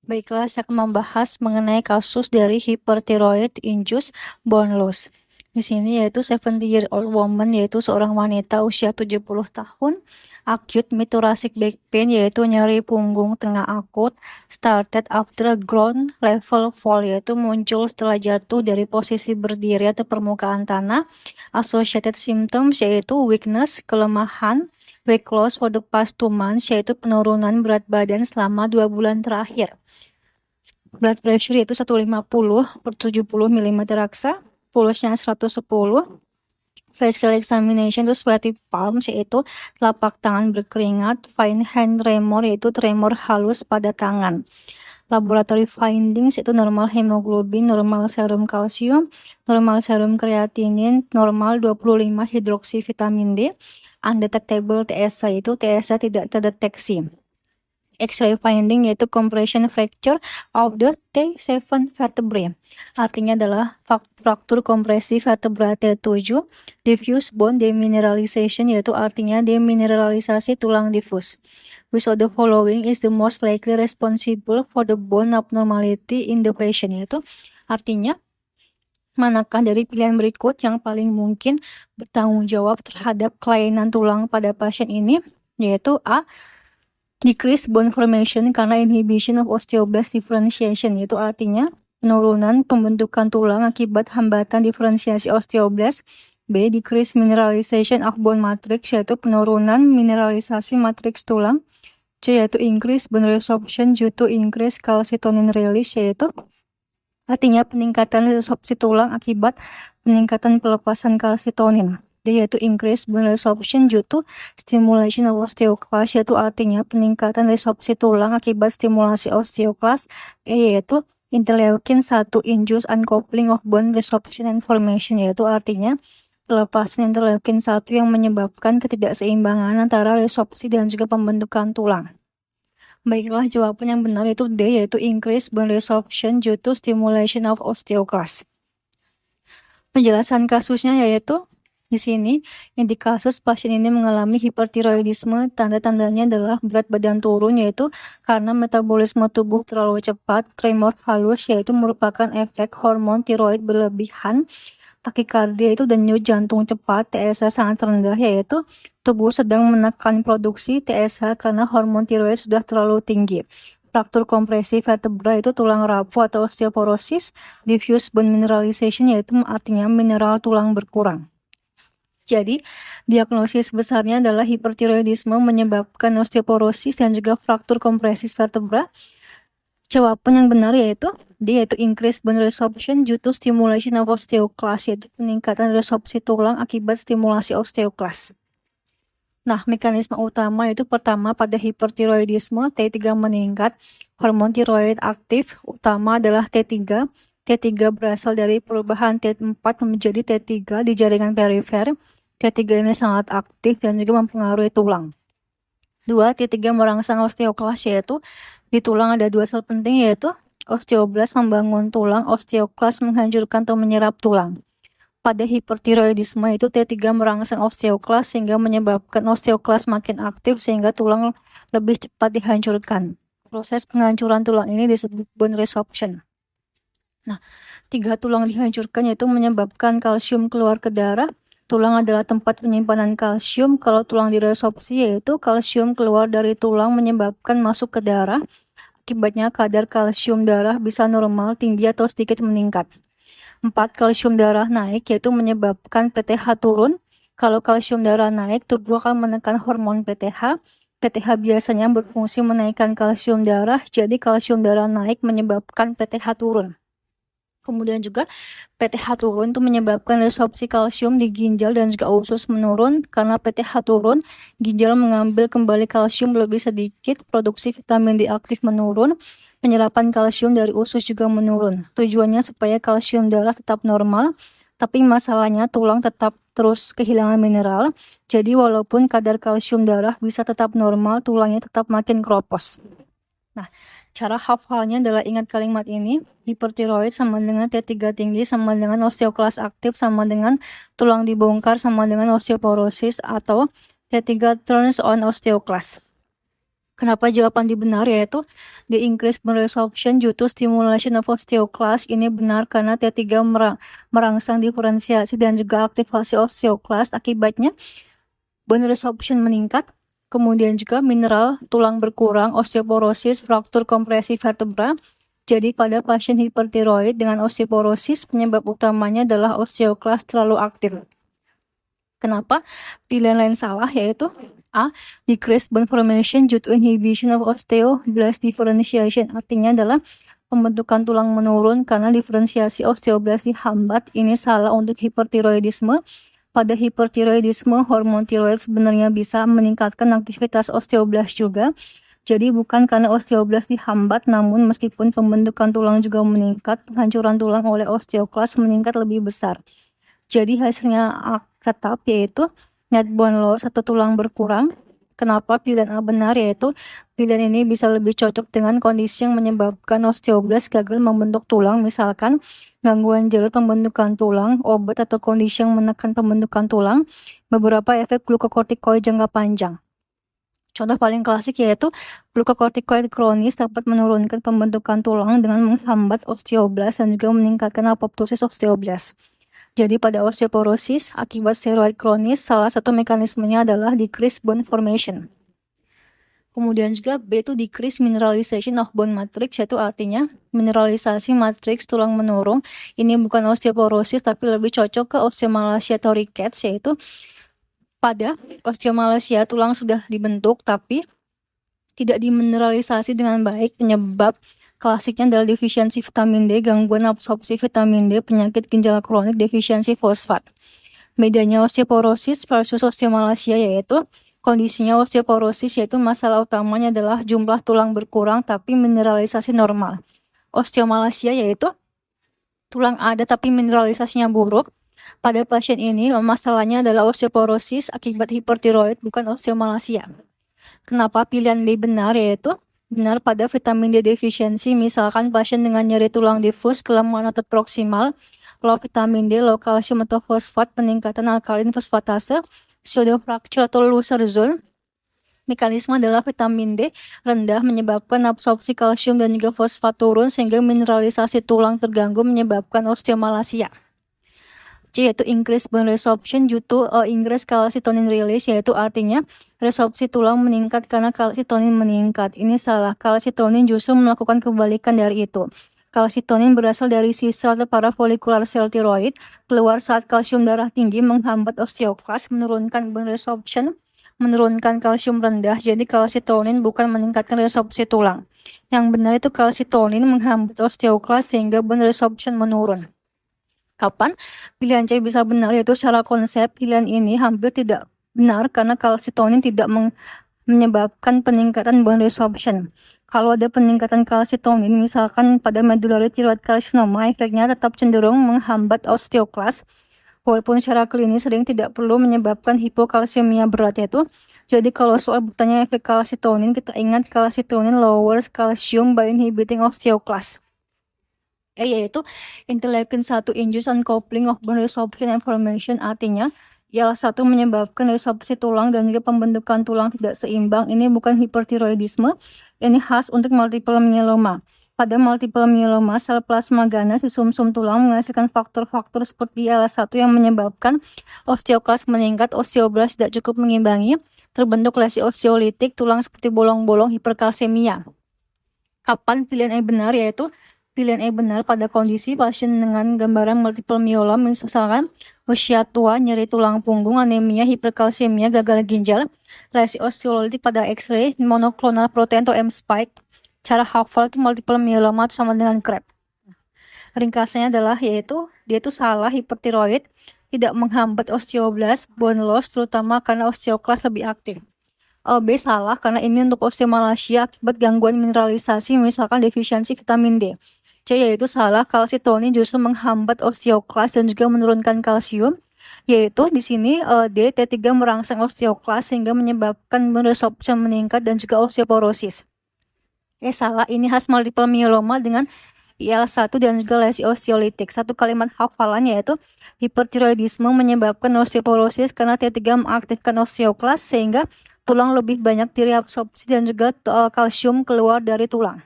Baiklah, saya akan membahas mengenai kasus dari hyperthyroid-induced bone loss. Di sini yaitu 70-year-old woman, yaitu seorang wanita usia 70 tahun, acute mid-thoracic back pain, yaitu nyeri punggung tengah akut, started after ground level fall, yaitu muncul setelah jatuh dari posisi berdiri atau permukaan tanah. Associated symptoms yaitu weakness, kelemahan, weight loss for the past 2 months, yaitu penurunan berat badan selama 2 bulan terakhir. Blood pressure yaitu 150/70 mm raksa, pulsnya 110. Physical examination itu sweaty palms, yaitu telapak tangan berkeringat. Fine hand tremor, yaitu tremor halus pada tangan. Laboratory findings itu normal hemoglobin, normal serum kalsium, normal serum kreatinin, normal 25 hidroksivitamin D. Undetectable TSA, itu TSA tidak terdeteksi. X-ray finding yaitu compression fracture of the T7 vertebrae. Artinya adalah fraktur kompresi vertebra T7. Diffuse bone demineralization yaitu artinya demineralisasi tulang difus. Which of the following is the most likely responsible for the bone abnormality in the patient, yaitu artinya manakah dari pilihan berikut yang paling mungkin bertanggung jawab terhadap kelainan tulang pada pasien ini, yaitu A. Decrease bone formation karena inhibition of osteoblast differentiation, yaitu artinya penurunan pembentukan tulang akibat hambatan diferensiasi osteoblast. B. Decrease mineralization of bone matrix, yaitu penurunan mineralisasi matriks tulang. C. Yaitu increase bone resorption due to increase calcitonin release, yaitu artinya peningkatan resorpsi tulang akibat peningkatan pelepasan kalsitonin. D. Yaitu increase bone resorption due to stimulation of osteoclast, yaitu artinya peningkatan resorpsi tulang akibat stimulasi osteoclast. E. Yaitu interleukin 1 induce uncoupling of bone resorption and formation, yaitu artinya pelepasan interleukin 1 yang menyebabkan ketidakseimbangan antara resorpsi dan juga pembentukan tulang. Baiklah, jawaban yang benar yaitu D, yaitu increase bone resorption due to stimulation of osteoclast. Penjelasan kasusnya yaitu di sini, di kasus pasien ini mengalami hipertiroidisme, tanda-tandanya adalah berat badan turun, yaitu karena metabolisme tubuh terlalu cepat. Tremor halus, yaitu merupakan efek hormon tiroid berlebihan. Takikardia itu denyut jantung cepat. TSH sangat rendah, yaitu tubuh sedang menekan produksi TSH karena hormon tiroid sudah terlalu tinggi. Fraktur kompresi vertebra itu tulang rapuh atau osteoporosis. Diffuse bone mineralization, yaitu artinya mineral tulang berkurang. Jadi, diagnosis besarnya adalah hipertiroidisme menyebabkan osteoporosis dan juga fraktur kompresi vertebra. Jawaban yang benar yaitu D, yaitu increase bone resorption due to stimulation of osteoclast, yaitu peningkatan resorpsi tulang akibat stimulasi osteoclast. Nah, mekanisme utama yaitu pertama pada hipertiroidisme T3 meningkat, hormon tiroid aktif utama adalah T3. T3 berasal dari perubahan T4 menjadi T3 di jaringan perifer. T3 ini sangat aktif dan juga mempengaruhi tulang. 2. T3 merangsang osteoklas, yaitu di tulang ada 2 sel penting, yaitu osteoblast membangun tulang, osteoklas menghancurkan atau menyerap tulang. Pada hipertiroidisme itu T3 merangsang osteoklas sehingga menyebabkan osteoklas makin aktif sehingga tulang lebih cepat dihancurkan. Proses penghancuran tulang ini disebut bone resorption. Nah, 3 tulang dihancurkan yaitu menyebabkan kalsium keluar ke darah. Tulang adalah tempat penyimpanan kalsium. Kalau tulang diresorpsi yaitu kalsium keluar dari tulang menyebabkan masuk ke darah. Akibatnya kadar kalsium darah bisa normal, tinggi atau sedikit meningkat. 4. Kalsium darah naik yaitu menyebabkan PTH turun. Kalau kalsium darah naik, tubuh akan menekan hormon PTH. PTH biasanya berfungsi menaikkan kalsium darah, jadi kalsium darah naik menyebabkan PTH turun. Kemudian juga PTH turun itu menyebabkan resorpsi kalsium di ginjal dan juga usus menurun. Karena PTH turun, ginjal mengambil kembali kalsium lebih sedikit, produksi vitamin D aktif menurun, penyerapan kalsium dari usus juga menurun. Tujuannya supaya kalsium darah tetap normal, tapi masalahnya tulang tetap terus kehilangan mineral. Jadi walaupun kadar kalsium darah bisa tetap normal, tulangnya tetap makin keropos. Nah, cara hafalnya adalah ingat kalimat ini, hipertiroid sama dengan T3 tinggi sama dengan osteoklas aktif sama dengan tulang dibongkar sama dengan osteoporosis atau T3 turns on osteoklas. Kenapa jawaban D benar, yaitu the increased bone resorption due to stimulation of osteoclast. Ini benar karena T3 merangsang diferensiasi dan juga aktivasi osteoclast. Akibatnya bone resorption meningkat. Kemudian juga mineral tulang berkurang, osteoporosis, fraktur kompresi vertebra. Jadi pada pasien hipertiroid dengan osteoporosis, penyebab utamanya adalah osteoclast terlalu aktif. Kenapa? Pilihan lain salah, yaitu A. Decreased bone formation due to inhibition of osteoblast differentiation. Artinya adalah pembentukan tulang menurun karena diferensiasi osteoblast dihambat. Ini salah untuk hipertiroidisme. Pada hipertiroidisme, hormon tiroid sebenarnya bisa meningkatkan aktivitas osteoblast juga. Jadi bukan karena osteoblast dihambat, namun meskipun pembentukan tulang juga meningkat, penghancuran tulang oleh osteoklast meningkat lebih besar. Jadi hasilnya tetap, yaitu net bone loss atau tulang berkurang. Kenapa pilihan A benar, yaitu pilihan ini bisa lebih cocok dengan kondisi yang menyebabkan osteoblast gagal membentuk tulang, misalkan gangguan jalur pembentukan tulang, obat atau kondisi yang menekan pembentukan tulang, beberapa efek glukokortikoid jangka panjang. Contoh paling klasik yaitu glukokortikoid kronis dapat menurunkan pembentukan tulang dengan menghambat osteoblast dan juga meningkatkan apoptosis osteoblast. Jadi pada osteoporosis akibat steroid kronis, salah satu mekanismenya adalah decrease bone formation. Kemudian juga B itu decrease mineralization of bone matrix, yaitu artinya mineralisasi matriks tulang menurun. Ini bukan osteoporosis tapi lebih cocok ke osteomalacia atau rickets, yaitu pada osteomalacia tulang sudah dibentuk tapi tidak dimineralisasi dengan baik. Penyebab klasiknya adalah defisiensi vitamin D, gangguan absorpsi vitamin D, penyakit ginjal kronik, defisiensi fosfat. Bedanya osteoporosis versus osteomalacia yaitu kondisinya osteoporosis yaitu masalah utamanya adalah jumlah tulang berkurang tapi mineralisasi normal. Osteomalacia yaitu tulang ada tapi mineralisasinya buruk. Pada pasien ini masalahnya adalah osteoporosis akibat hipertiroid, bukan osteomalacia. Kenapa pilihan B benar, yaitu benar pada vitamin D defisiensi, misalkan pasien dengan nyeri tulang difus, kelemahan otot proksimal, low vitamin D, low kalsium atau fosfat, peningkatan alkalin fosfatase, pseudo-fracture atau loser zone. Mekanisme adalah vitamin D rendah menyebabkan absorpsi kalsium dan juga fosfat turun sehingga mineralisasi tulang terganggu menyebabkan osteomalacia. C yaitu increase bone resorption due to increase calcitonin release, yaitu artinya resorpsi tulang meningkat karena calcitonin meningkat. Ini salah, calcitonin justru melakukan kebalikan dari itu. Calcitonin berasal dari sisa parafolikular sel tiroid, keluar saat kalsium darah tinggi menghambat osteoklast, menurunkan bone resorption, menurunkan kalsium rendah. Jadi calcitonin bukan meningkatkan resorpsi tulang. Yang benar itu calcitonin menghambat osteoklast sehingga bone resorption menurun. Kapan pilihan C bisa benar, yaitu secara konsep pilihan ini hampir tidak benar karena calcitonin tidak menyebabkan peningkatan bone resorption. Kalau ada peningkatan calcitonin misalkan pada medullary thyroid carcinoma, efeknya tetap cenderung menghambat osteoklast walaupun secara klinis sering tidak perlu menyebabkan hipokalsemia berat yaitu. Jadi kalau soal bertanya efek calcitonin, kita ingat calcitonin lowers calcium by inhibiting osteoclast. Yaitu interleukin 1 induce uncoupling of bone resorption and formation, artinya IL-1 menyebabkan resorpsi tulang dan juga pembentukan tulang tidak seimbang. Ini bukan hipertiroidisme, ini khas untuk multiple myeloma. Pada multiple myeloma, sel plasma ganas di sumsum tulang menghasilkan faktor-faktor seperti IL-1 yang menyebabkan osteoklast meningkat, osteoblast tidak cukup mengimbangi, terbentuk lesi osteolitik, tulang seperti bolong-bolong, hiperkalsemia. Kapan pilihan yang benar, yaitu pilihan E benar pada kondisi pasien dengan gambaran multiple myeloma, misalkan usia tua, nyeri tulang punggung, anemia, hiperkalsemia, gagal ginjal, lesi osteolitik pada X-ray, monoklonal protein atau M-spike. Cara hafal itu multiple myeloma itu sama dengan CREB. Ringkasannya adalah yaitu dia itu salah, hipertiroid tidak menghambat osteoblast, bone loss terutama karena osteoklast lebih aktif. B salah karena ini untuk osteomalacia akibat gangguan mineralisasi, misalkan defisiensi vitamin D. C yaitu salah, calcitonin justru menghambat osteoklast dan juga menurunkan kalsium, yaitu di sini D T3 merangsang osteoklast sehingga menyebabkan bone resorption meningkat dan juga osteoporosis. Salah, ini khas multiple myeloma dengan IL-1 dan juga lesi osteolitik. Satu kalimat hafalan yaitu hipertiroidisme menyebabkan osteoporosis karena T3 mengaktifkan osteoklas sehingga tulang lebih banyak direabsorpsi dan juga kalsium keluar dari tulang.